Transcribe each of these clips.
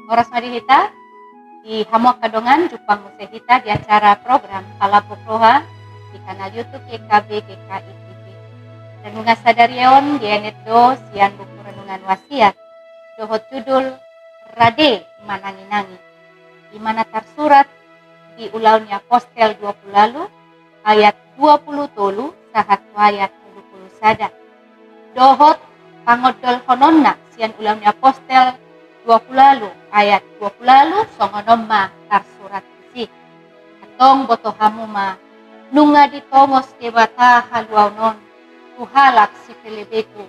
Oras madihita di Hamok Kadongan Jupang Musehita di acara program Kalapuk Roha di kanal YouTube YKB GKI TV. Renungan Sadarion di Enetdo sian buku renungan wasiat dohot judul Rade Manangi-nangi di mana tersurat di ulaunya Postel 20 lalu ayat 20 tolu sahat ayat 20 sada. Dohot pangodol hononna sian ulaunya Postel 20 lalu ayat 20 lalu songonomma tersurat isi. Atong boto hamuma nunga ditongos debata haluaunon tuhalak si pelebeku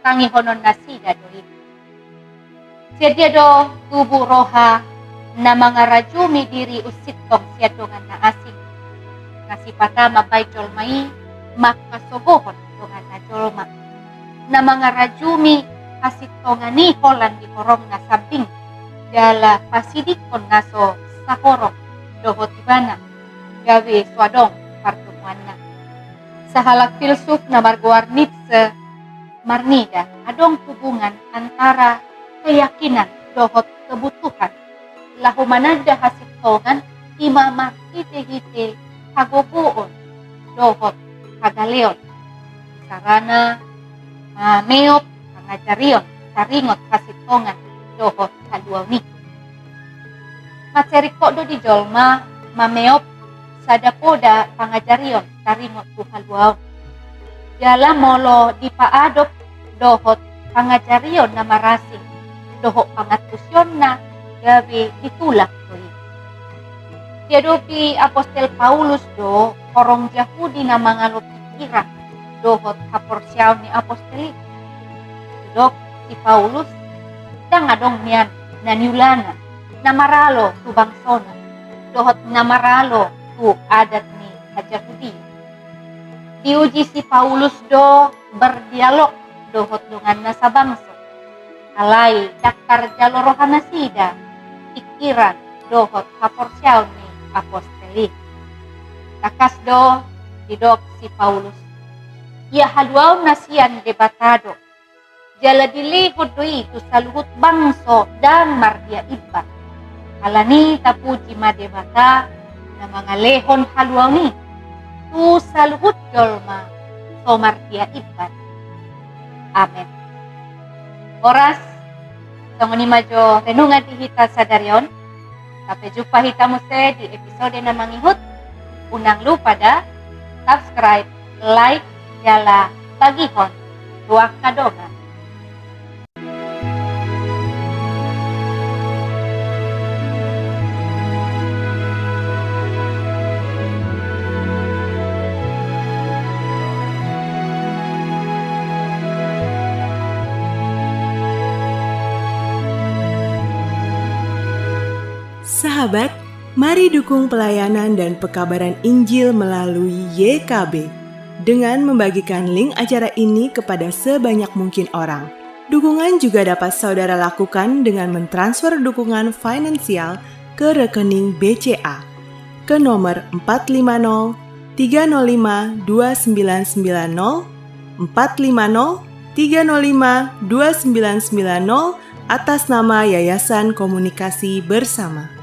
kangi honon nasi dadoi. Sedia do tubuh roha na mga rajumi diri usitong siadongan na asing. Nasipata mabay jolmai makasogohon dongan na jolma. Na mga rajumi asitongani holan di korong na sabing dala pasidikon naso sa korong dohot ibana gawe swadong pertemuan na. Sa halak filsuf na marguar Nietzsche Marnida adong hubungan antara keyakinan dohot kebutuhan lahumanada hasitongan imamah hite-hite hagobuon dohot hagaleon sarana meop ngajarion taringot hasitongan dohot haluauni. Maceriko do di jolma mameop sadapoda pangajarion taringot tu haluaun. Jala molo dipaadop dohot pangajarion na marasing dohot pangatusyon na gawe ditulak doi. Diadopi Apostel Paulus do korong Yahudi na mga pikiran dohot kaporsyaw ni apostelik. Dok si Paulus dang adong niyan naniulana namaralo tu bangsona dohot namaralo tu adat ni Yahudi. Diuji si Paulus do berdialog dohot dengan nasa bangsa alai daktar jalorohan nasida pikiran dohot kaporsyaw ni apostelik. Takas do didok si Paulus ia haluaw nasian debatado jala dilihod doi tu saluhut bangso dan mardia iba. Alani tapuji madebata na mga lehon haluaw ni tu saluhut jolma so mardia iba. Amen. Oras tongoni majo renungan dihita sadarion. Sampai jumpa hita muse di episode na mangihut. Unang lupa da subscribe, like, jala bagihon ruang kadongan. Sahabat, mari dukung pelayanan dan pekabaran Injil melalui YKB dengan membagikan link acara ini kepada sebanyak mungkin orang. Dukungan juga dapat saudara lakukan dengan mentransfer dukungan finansial ke rekening BCA ke nomor 450 305 2990 450 305 2990 atas nama Yayasan Komunikasi Bersama.